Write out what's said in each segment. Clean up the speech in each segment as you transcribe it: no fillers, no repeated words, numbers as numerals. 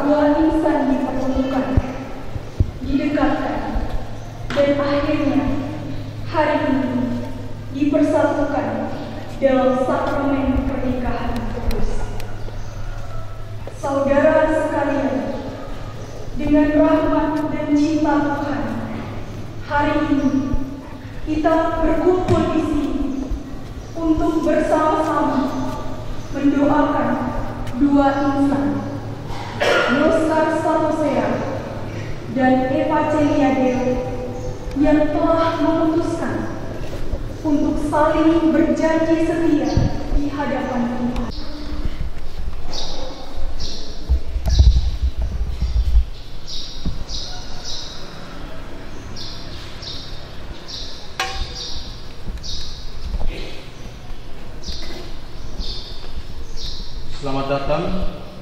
dua insan dipertemukan, didekatkan, dan akhirnya hari ini dipersatukan dalam sakramen pernikahan kudus. Saudara sekalian, dengan rahmat dan cinta Tuhan, hari ini kita berkumpul di sini untuk bersama-sama mendoakan dua insan, Yoskar Satosea dan Eva Celiadeo, yang telah memutuskan untuk saling berjanji setia di hadapan Tuhan. Selamat datang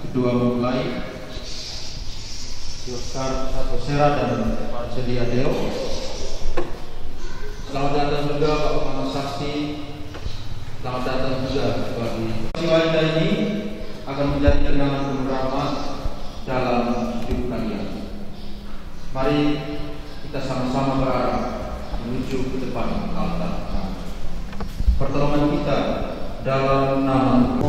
kedua mempelai Yoskar Satosea dan Eva Celiadeo. Selamat datang juga Bapak Mama Saksi. Selamat datang juga bagi wanita ini akan menjadi kenangan penuh rahmat dalam hidup kalian. Mari kita sama-sama berarah menuju ke depan altar. Pertolongan kita dalam nama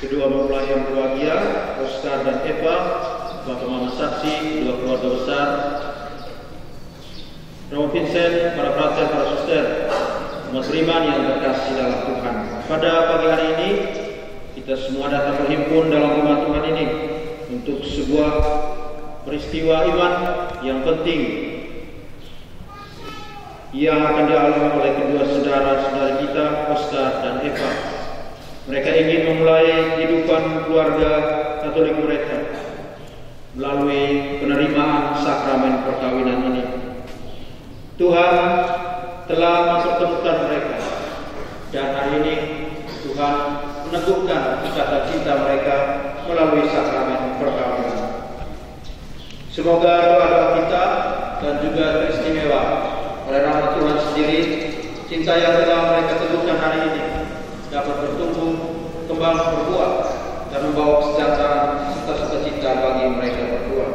kedua mempelai yang berbahagia, Yoskar dan Eva, Bapak Mama Saksi, kedua keluarga besar, Romo Vincent, para frater, para suster, umat beriman yang terkasih dalam Tuhan. Pada pagi hari ini, kita semua datang berhimpun dalam rumah Tuhan ini untuk sebuah peristiwa iman yang penting yang akan dialami oleh kedua saudara-saudari kita, Yoskar dan Eva. Mereka ingin memulai kehidupan keluarga Katolik mereka melalui penerimaan sakramen perkawinan ini. Tuhan telah mempertemukan mereka, dan hari ini Tuhan meneguhkan ikatan cinta mereka melalui sakramen perkawinan. Semoga doa-doa kita dan juga teristimewa oleh rahmat Tuhan sendiri, cinta yang telah mereka teguhkan hari ini dapat bertumbuh, kembang, berbuah, dan membawa kesejahteraan serta sukacita bagi mereka berdua.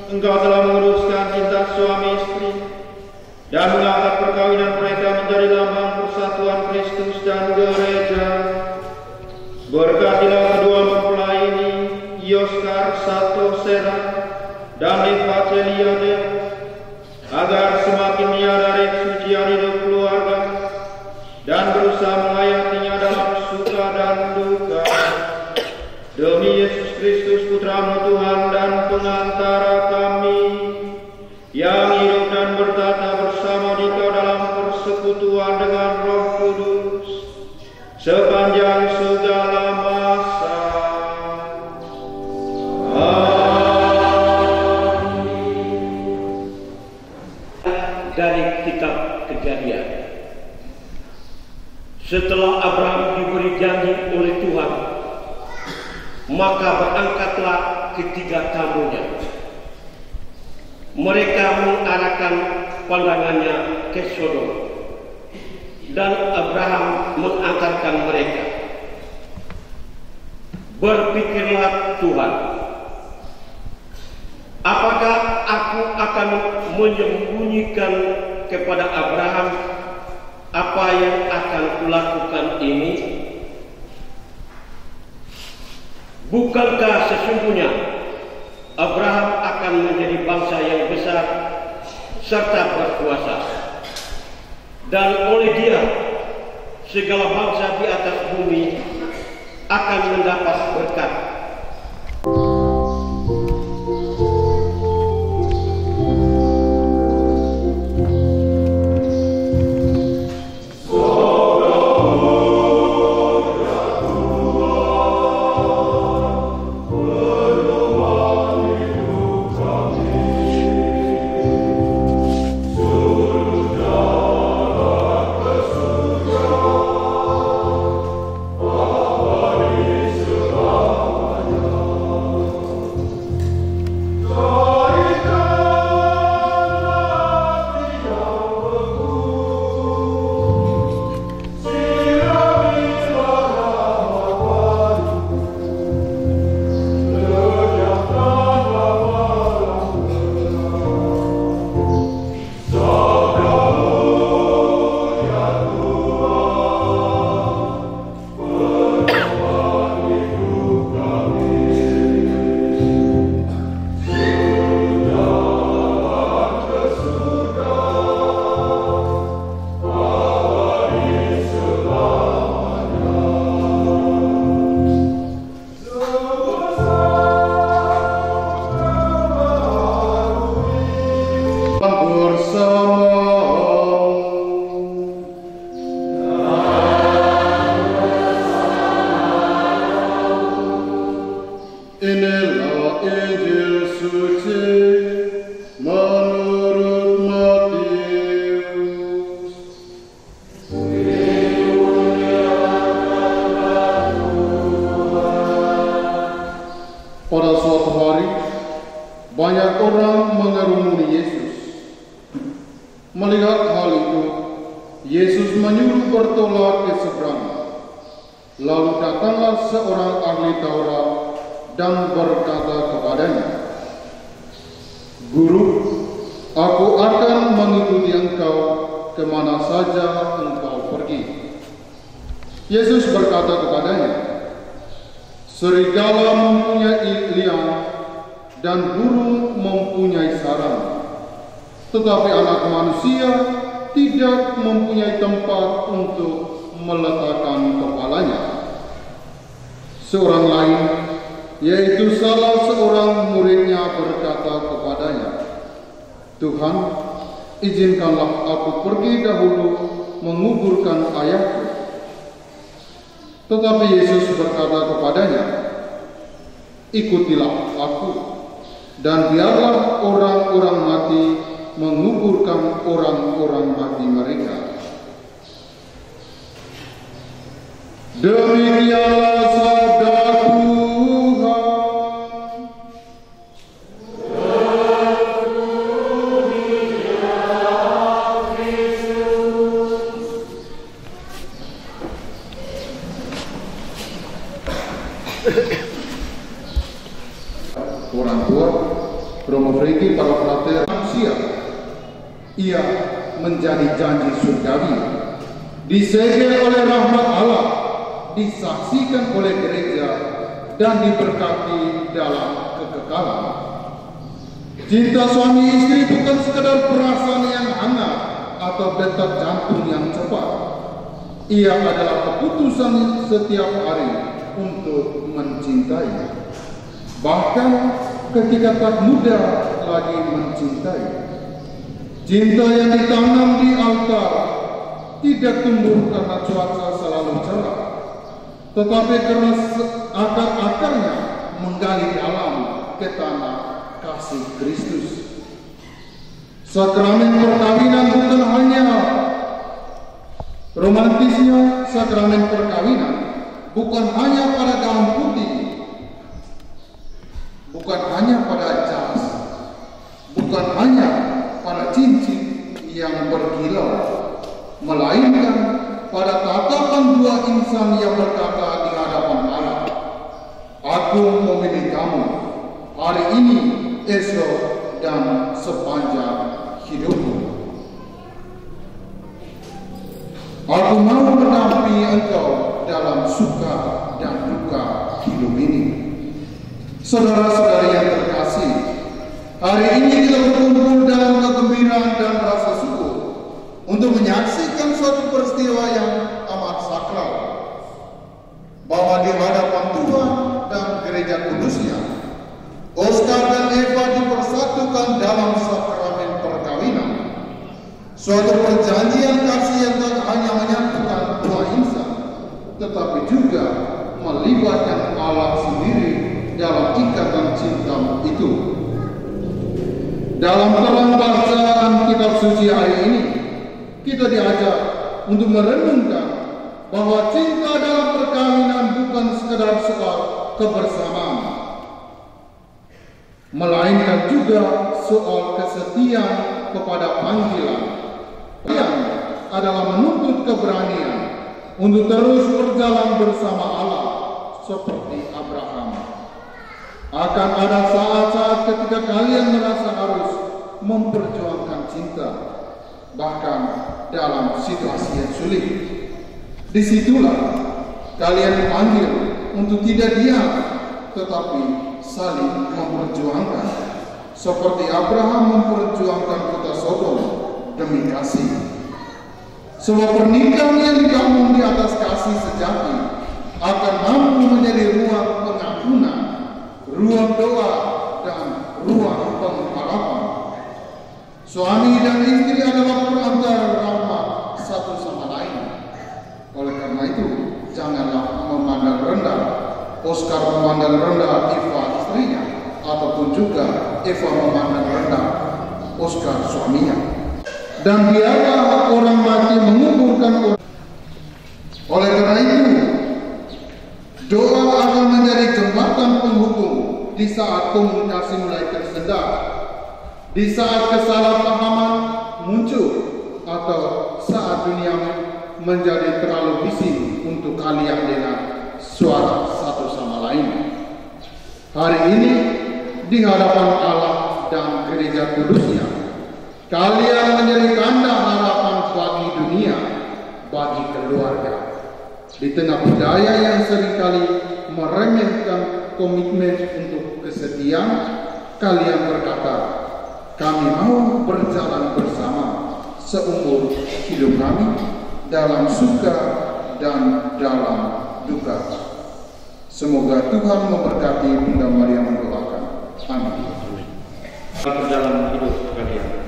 Engkau telah menguruskan cinta suami istri dan mengangkat perkawinan mereka menjadi lambang persatuan Kristus dan gereja. Berkatilah kedua mempelai ini, Yoskar Satosera dan Evangelia Deo, agar semakin menyadari kesucian hidup keluarga dan berusaha menghayatinya dalam suka dan duka. Demi Yesus Kristus, Putra-Mu Tuhan dan pengantara kami, yang hidup dan bertata bersama Dikau dalam persekutuan dengan Roh Kudus sepanjang segala masa. Dari kitab Kejadian. Setelah Abraham diberi janji oleh Tuhan, maka berangkatlah ketiga tamunya. Mereka mengarahkan pandangannya ke Sodom, dan Abraham mengantarkan mereka. Berpikirlah Tuhan, apakah aku akan menyembunyikan kepada Abraham apa yang akan kulakukan ini? Bukankah sesungguhnya Abraham akan menjadi bangsa yang besar serta berkuasa, dan oleh dia segala bangsa di atas bumi akan mendapat berkat. Oh orang mengerumuni Yesus. Melihat hal itu, Yesus menyuruh bertolak ke seberang. Lalu datanglah seorang ahli Taurat dan berkata kepadanya, "Guru, aku akan mengikuti engkau kemana saja engkau pergi." Yesus berkata kepadanya, "Serigala mempunyai liang dan burung mempunyai sarang, tetapi Anak Manusia tidak mempunyai tempat untuk meletakkan kepalanya." Seorang lain, yaitu salah seorang muridnya, berkata kepadanya, "Tuhan, izinkanlah aku pergi dahulu menguburkan ayahku." Tetapi Yesus berkata kepadanya, "Ikutilah aku, dan biarlah orang-orang mati menguburkan orang-orang mati mereka." Demikianlah sabda Tuhan. Orang tua, Romo Freki, para frater manusia, ia menjadi janji surgawi, disegel oleh rahmat Allah, disaksikan oleh gereja, dan diberkati dalam kekekalan. Cinta suami istri bukan sekedar perasaan yang hangat atau detak jantung yang cepat. Ia adalah keputusan setiap hari untuk mencintai, bahkan ketika tak muda lagi mencintai. Cinta yang ditanam di altar tidak tumbuh karena cuaca selalu cerah, tetapi karena akar-akarnya menggali dalam ke tanah kasih Kristus. Sakramen perkawinan bukan hanya romantisnya, sakramen perkawinan bukan hanya pada gaun putih, bukan hanya pada jas, bukan hanya pada cincin yang berkilau, melainkan pada tatapan dua insan yang berkata di hadapan Allah, "Aku memilih kamu hari ini, esok, dan sepanjang hidupku. Aku mau mendampingi engkau dalam suka dan duka hidup ini." Saudara-saudara yang terkasih, hari ini kita berkumpul dalam kegembiraan dan rasa syukur untuk menyaksikan suatu peristiwa yang amat sakral, bahwa di hadapan Tuhan dan gereja kudusnya, Oscar dan Eva dipersatukan dalam sakramen perkawinan, suatu perjanjian kasih yang tak hanya menyatukan dua insan, tetapi juga melibatkan Allah sendiri dalam ikatan cinta itu. Dalam terang bacaan kitab suci hari ini, kita diajak untuk merenungkan bahwa cinta dalam perkawinan bukan sekedar soal kebersamaan, melainkan juga soal kesetiaan kepada panggilan yang adalah menuntut keberanian untuk terus berjalan bersama Allah seperti Abraham. Akan ada saat-saat ketika kalian merasa harus memperjuangkan cinta, bahkan dalam situasi yang sulit. Disitulah kalian dipanggil untuk tidak diam, tetapi saling memperjuangkan, seperti Abraham memperjuangkan kota Sodom demi kasih. Sebuah pernikahan yang dibangun di atas kasih sejati akan mampu menjadi ruang pengampunan, ruang doa, dan ruang pengharapan. Suami dan istri adalah perantara rahmat satu sama lain. Oleh karena itu, janganlah memandang rendah Oscar, memandang rendah Eva istrinya, ataupun juga Eva memandang rendah Oscar suaminya. Dan biarlah orang mati menguburkan orang. Oleh karena itu, doa akan menjadi jembatan penghubung di saat komunikasi mulai tersendat di saat kesalahpahaman muncul atau saat dunia menjadi terlalu bising untuk kalian dengan suara satu sama lain. Hari ini di hadapan Allah dan gereja kudusnya, kalian menjadi tanda harapan bagi dunia, bagi keluarga. Di tengah budaya yang seringkali meremehkan komitmen untuk kesetiaan, kalian berkata, kami mau berjalan bersama seumur hidup kami dalam suka dan dalam duka. Semoga Tuhan memberkati Bunda Maria mendoakan. Amin. Dalam hidup kalian.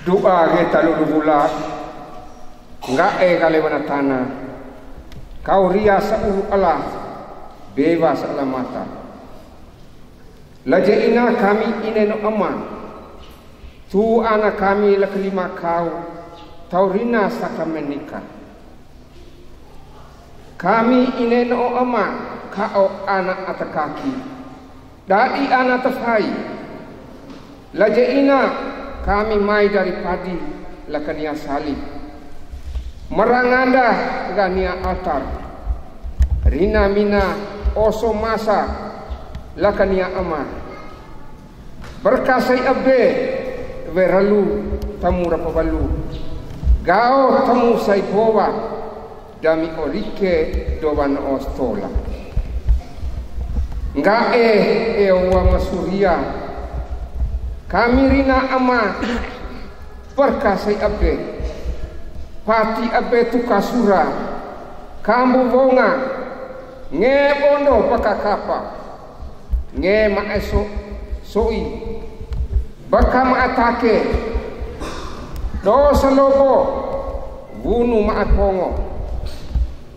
Doa kita lu bulat enggak kalewana tanah kau ria sa'u Allah bebas alamata lajaina kami ineno aman tu anak kami la kelima kau taurina sakamenika kami ineno aman kau anak atakaki dadi anak tafai lajaina kami mai dari padi lakania salib meranganda gania altar rina mina oso masa lakania amar berkasai abde veralu tamu rapabalu gao tamu sai bowa dami olike doban ostola ngae ewa masuria kami rina ama perkasai abe pati abe tu kasura kambu bonga nge bondo pakakapa nge maeso soi baka maatake dosa lobo wunu maapongo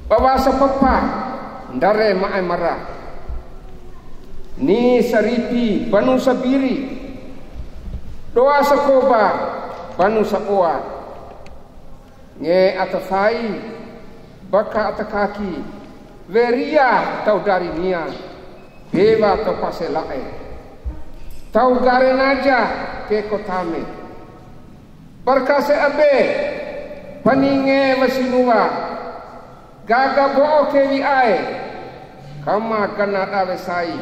bawasa papa ndare mae marah ni saripi banu sabiri doa sakoba banu sakoa nge atafai baka atakaki veria tau dari nia beva tau paselae tau garenaja ke kotame berkase abe paninge masinua gaga boo ke wiae kama kana avesai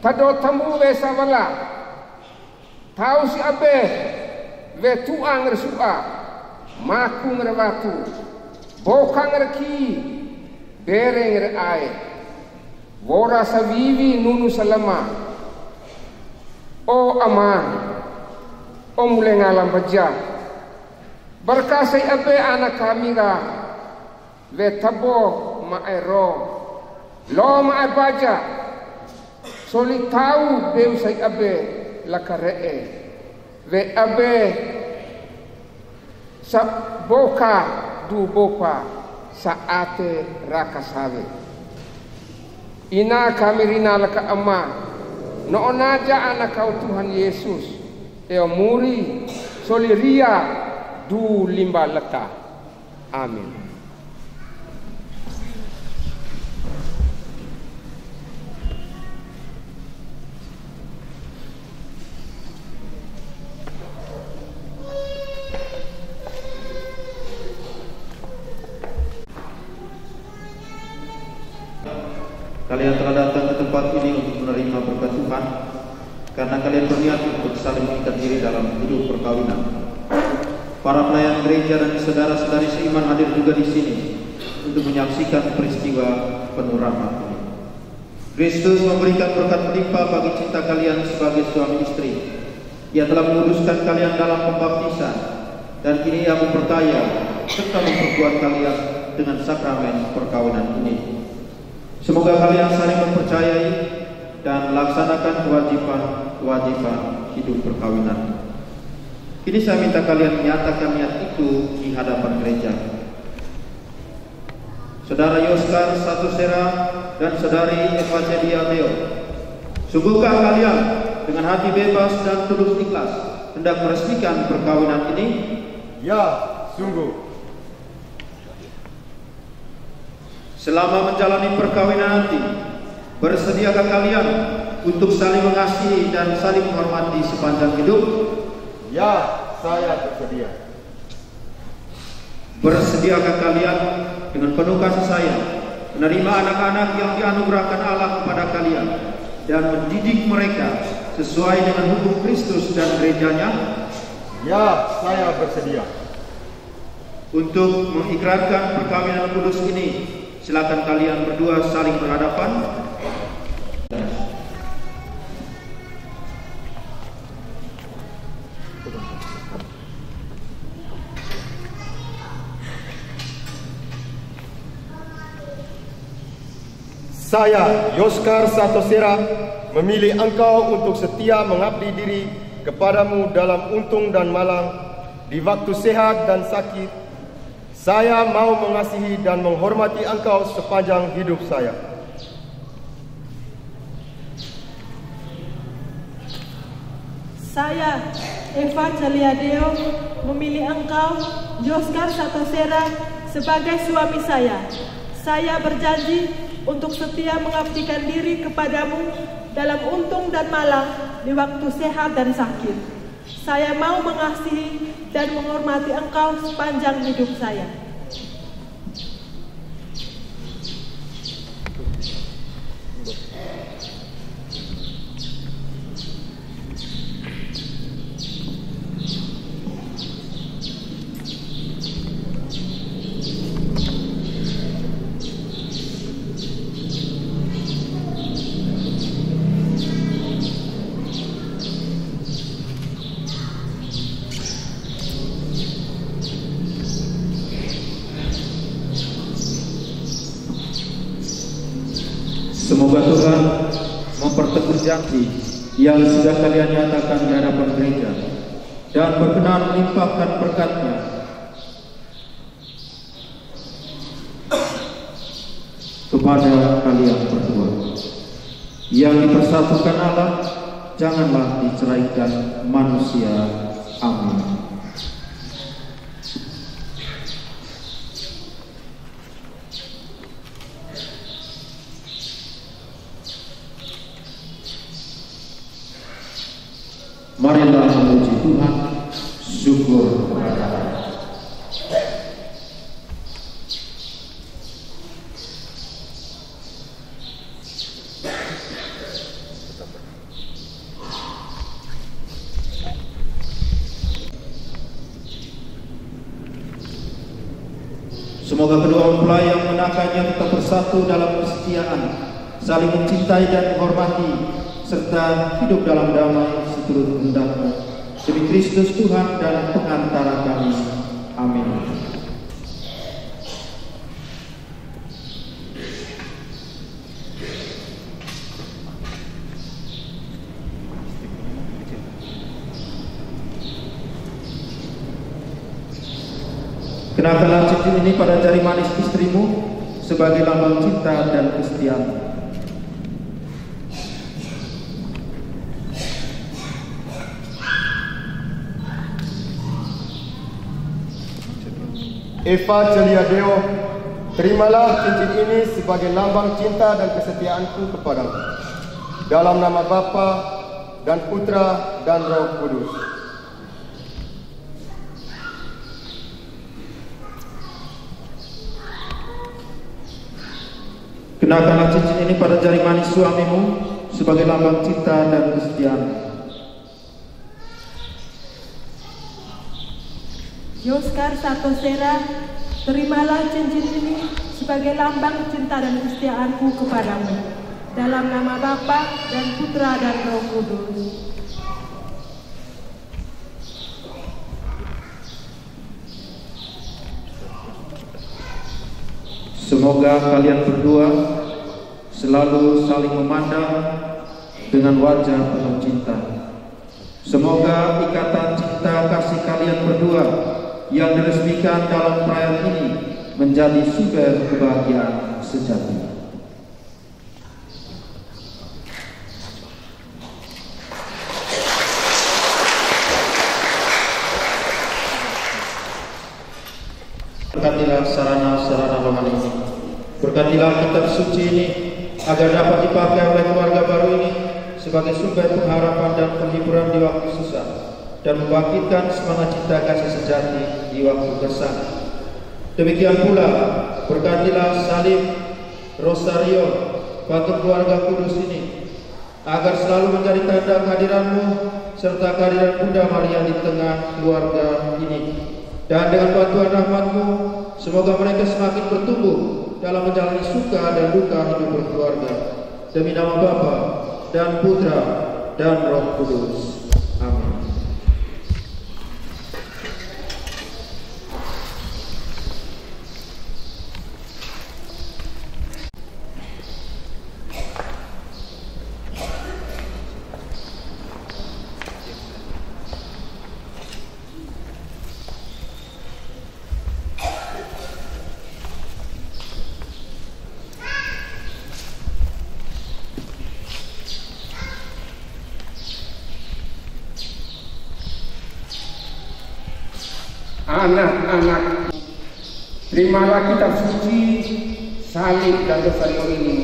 tado tamu vesawala tahu si abe vetuang resua maku ngerwatu bokang reki bereng reae wora savivi nunu salama o aman o mulai ngalam baja berkasai abe anak kami ga vetabo maero lo mae baja soli tahu beu sai abe lakaree ve abe sa boka du bopa saate rakasave ina kami rina laka amma no onaja anak kau Tuhan Yesus eo muri soliria du limba leka amin. Kalian telah datang ke tempat ini untuk menerima berkat Tuhan, karena kalian berniat untuk saling mengikat diri dalam hidup perkawinan. Para pelayan gereja dan saudara-saudari seiman hadir juga di sini untuk menyaksikan peristiwa penuh rahmat ini. Kristus memberikan berkat melimpah bagi cinta kalian sebagai suami istri. Ia telah menguduskan kalian dalam pembaptisan, dan kini Ia memperkaya serta memperkuat kalian dengan sakramen perkawinan ini. Semoga kalian saling mempercayai dan laksanakan kewajiban hidup perkawinan. Kini saya minta kalian menyatakan niat itu di hadapan gereja. Saudara Yoskar Satusera dan Saudari Evangelia Leo, sungguhkah kalian dengan hati bebas dan tulus ikhlas hendak meresmikan perkawinan ini? Ya, sungguh. Selama menjalani perkawinan nanti, bersediakah kalian untuk saling mengasihi dan saling menghormati sepanjang hidup? Ya, saya bersedia. Bersediakah kalian dengan penuh kasih sayang menerima anak-anak yang dianugerahkan Allah kepada kalian dan mendidik mereka sesuai dengan hukum Kristus dan gerejanya? Ya, saya bersedia. Untuk mengikrarkan perkawinan kudus ini, silakan kalian berdua saling berhadapan. Saya, Yoskar Satosera, memilih engkau untuk setia mengabdi diri kepadamu dalam untung dan malang, di waktu sehat dan sakit. Saya mau mengasihi dan menghormati engkau sepanjang hidup saya. Saya, Evangelia Deo, memilih engkau, Yoskar Satosera, sebagai suami saya. Saya berjanji untuk setia mengabdikan diri kepadamu dalam untung dan malang, di waktu sehat dan sakit. Saya mau mengasihi dan menghormati engkau sepanjang hidup saya. Semoga Tuhan memperteguh janji yang sudah kalian nyatakan di hadapan gereja dan berkenan melimpahkan berkat-Nya kepada kalian berdua. Yang dipersatukan Allah, janganlah diceraikan manusia. Amin. Marilah memuji Tuhan, syukur kepada Allah. Semoga kedua mempelai yang menangkanya tetap bersatu dalam kesetiaan, saling mencintai dan menghormati, serta hidup dalam damai seturut kehendak-Mu, demi Kristus Tuhan dan pengantara kami. Amin. Kenakanlah cincin ini pada jari manis istrimu sebagai lambang cinta dan kesetiaan. Evangelia Deo, terimalah cincin ini sebagai lambang cinta dan kesetiaanku kepadamu. Dalam nama Bapa dan Putra dan Roh Kudus. Kenakanlah cincin ini pada jari manis suamimu sebagai lambang cinta dan kesetiaan. Yoskar Satosera, terimalah cincin ini sebagai lambang cinta dan kesetiaanku kepadamu. Dalam nama Bapa dan Putra dan Roh Kudus. Semoga kalian berdua selalu saling memandang dengan wajah penuh cinta. Semoga ikatan cinta kasih kalian berdua yang diresmikan dalam perayaan ini menjadi sumber kebahagiaan sejati. Berkatilah sarana-sarana rohani ini. Berkatilah kitab suci ini agar dapat dipakai oleh keluarga baru ini sebagai sumber pengharapan dan penghiburan di waktu susah, dan membangkitkan semangat cinta kasih sejati di waktu gersang. Demikian pula berkatilah salib rosario bagi keluarga kudus ini agar selalu menjadi tanda kehadiran-Mu serta kehadiran Bunda Maria di tengah keluarga ini. Dan dengan bantuan rahmat-Mu, semoga mereka semakin bertumbuh dalam menjalani suka dan duka hidup berkeluarga. Demi nama Bapa dan Putra dan Roh Kudus. Amin. Anak-anak, terimalah kitab suci, salib dan rosario ini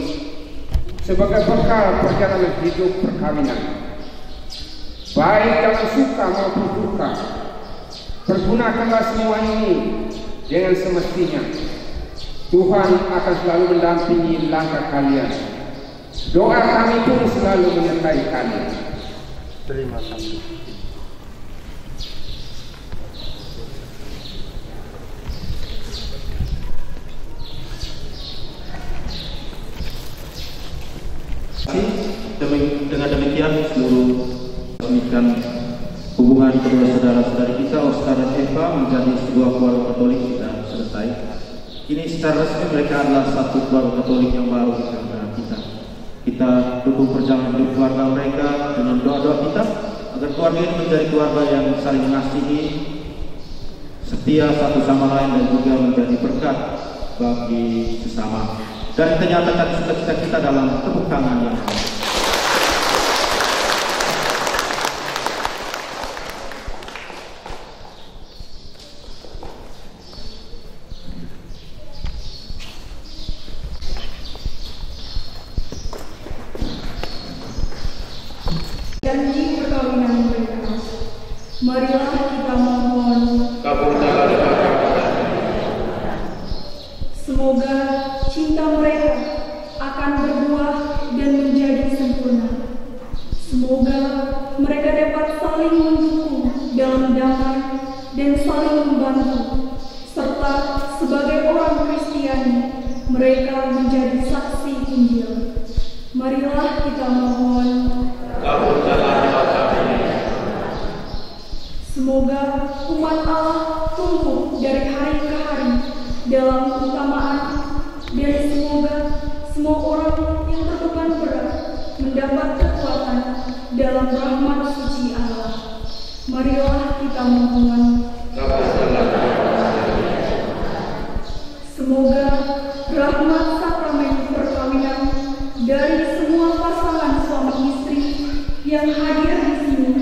sebagai bekal perjalanan hidup perkawinan. Baik dalam suka maupun duka, pergunakanlah semua ini dengan semestinya. Tuhan akan selalu mendampingi langkah kalian. Doa kami pun selalu menyertai kalian. Terima kasih. Dengan demikian seluruh resmikan hubungan kedua saudara-saudari kita Oscar dan Eva menjadi sebuah keluarga Katolik sudah selesai. Kini secara resmi mereka adalah satu keluarga Katolik yang baru di antara kita. Kita dukung perjalanan hidup keluarga mereka dengan doa-doa kita agar keluarga ini menjadi keluarga yang saling mengasihi, setia satu sama lain, dan juga menjadi berkat bagi sesama. Dan kita nyatakan sukacita kita dalam tepuk tangan yang janji perkawinan mereka. Marilah kita mohon. Kabulkanlah. Semoga cinta mereka akan berbuah dan menjadi sempurna. Semoga mereka dapat saling mendukung dalam damai dan saling membantu, serta sebagai orang Kristiani mereka menjadi saksi Injil. Marilah kita mohon. Semoga umat Allah tumbuh dari hari ke hari dalam keutamaan, dan semoga semua orang yang terbeban berat mendapat kekuatan dalam rahmat suci Allah. Marilah kita mohon. Semoga rahmat sakramen perkawinan dari semua pasangan suami istri yang hadir di sini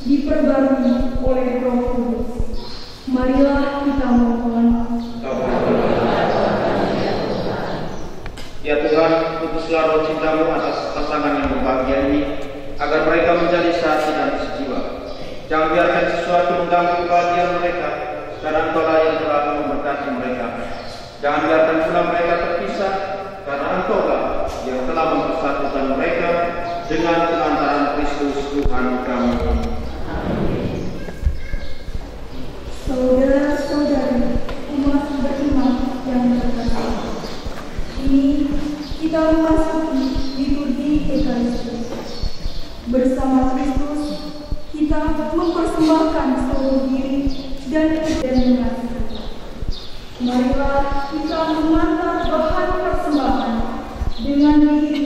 diperbarui oleh Roh Kudus. Marilah kita mohon. Ya Tuhan, utuslah roh cinta-Mu atas pasangan yang berbahagia ini, agar mereka menjadi satu dan sejiwa. Jangan biarkan sesuatu mengganggu kebahagiaan mereka, karena Engkau-lah yang telah memberkati mereka. Jangan biarkan pula mereka terpisah, karena Engkau-lah yang telah mempersatukan mereka dengan pengantaran Kristus Tuhan kami. Saudara-saudari umat beriman yang terkasih, ini kita memasuki liturgi Ekaristi. Bersama Kristus, kita mempersembahkan seluruh diri dan mengasihi. Marilah kita mengantar bahan persembahan dengan diri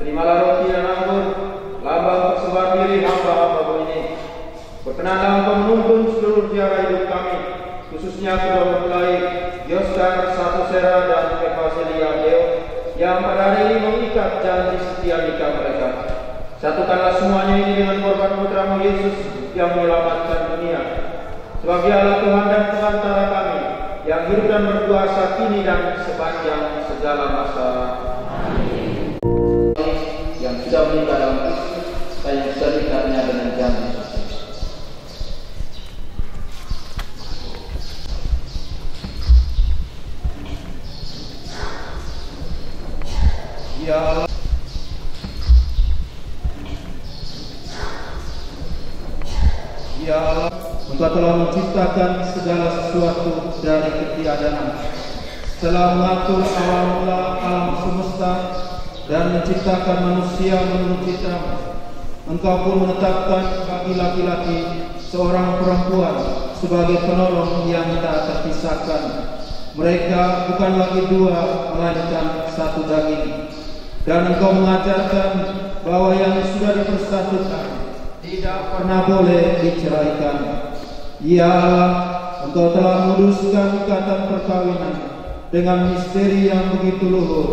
Terimalah roti dan anggur, lambang persembahan diri hamba-hamba-Mu ini. Berkenanlah Engkau menuntun seluruh tiara hidup kami, khususnya kedua mempelai Yoskar, Satosera, dan Ephaselia Deo, yang pada hari ini mengikat janji setia nikah mereka. Satukanlah semuanya ini dengan korban putra-Mu Yesus yang menyelamatkan dunia. Sebab Dialah Tuhan dan Pengantara kami, yang hidup dan berkuasa kini dan sepanjang segala masa. Yang sudah menikah dalam Kristus, saya bisa nikahnya dengan janji. Ya Allah, Ya Allah, Engkau telah menciptakan segala sesuatu dari ketiadaan, telah mengatur awal mula alam semesta dan menciptakan manusia menurut citra-Mu. Engkau pun menetapkan bagi laki-laki seorang perempuan sebagai penolong yang tak terpisahkan. Mereka bukan lagi dua, melainkan satu daging. Dan Engkau mengajarkan bahwa yang sudah dipersatukan tidak pernah boleh diceraikan. Ya Allah, Engkau telah menguduskan ikatan perkawinan dengan misteri yang begitu luhur,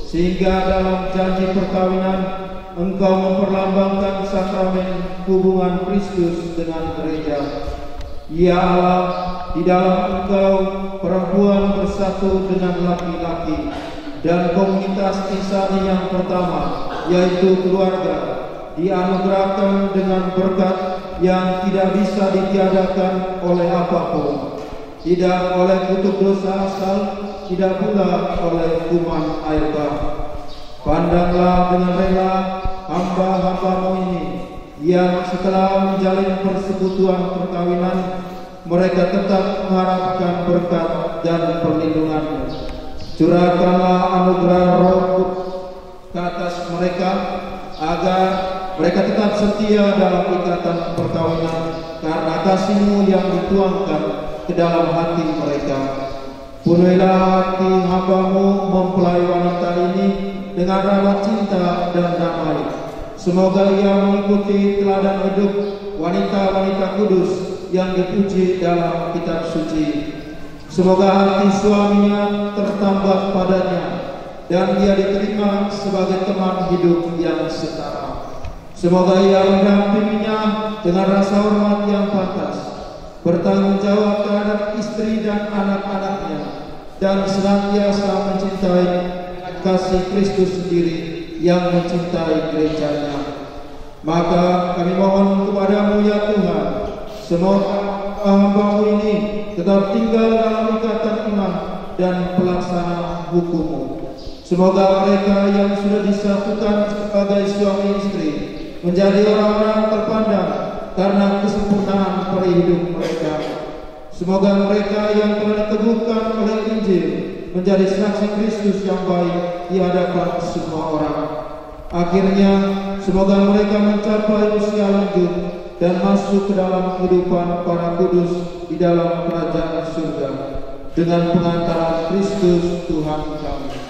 sehingga dalam janji perkawinan Engkau memperlambangkan sakramen hubungan Kristus dengan gereja. Ya Allah, di dalam Engkau perempuan bersatu dengan laki-laki, dan komunitas insani yang pertama, yaitu keluarga, dianugerahkan dengan berkat yang tidak bisa ditiadakan oleh apapun, tidak oleh kutuk dosa asal, tidak pula oleh kuman air bah. Pandanglah dengan rela hamba-hamba-Mu ini, yang setelah menjalin persekutuan perkawinan, mereka tetap mengharapkan berkat dan perlindungan-Mu. Curahkanlah anugerah Roh ke atas mereka, agar mereka tetap setia dalam ikatan perkawinan karena kasih-Mu yang dituangkan ke dalam hati mereka. Penuhilah hati hamba-Mu mempelai wanita ini dengan rahmat cinta dan damai. Semoga ia mengikuti teladan hidup wanita-wanita kudus yang dipuji dalam kitab suci. Semoga hati suaminya tertambah padanya dan ia diterima sebagai teman hidup yang setara. Semoga ia mendampinginya dengan rasa hormat yang pantas, bertanggung jawab terhadap istri dan anak-anaknya, dan senantiasa mencintai kasih Kristus sendiri yang mencintai gerejanya. Maka kami mohon kepada-Mu ya Tuhan, semoga hamba-Mu ini tetap tinggal dalam ikatan iman dan pelaksana hukum-Mu. Semoga mereka yang sudah disatukan sebagai suami istri menjadi orang-orang terpandang karena kesempurnaan perihidup mereka. Semoga mereka yang telah diteguhkan oleh Injil menjadi saksi Kristus yang baik di hadapan semua orang. Akhirnya, semoga mereka mencapai usia lanjut dan masuk ke dalam kehidupan para kudus di dalam kerajaan surga dengan pengantaran Kristus Tuhan kami.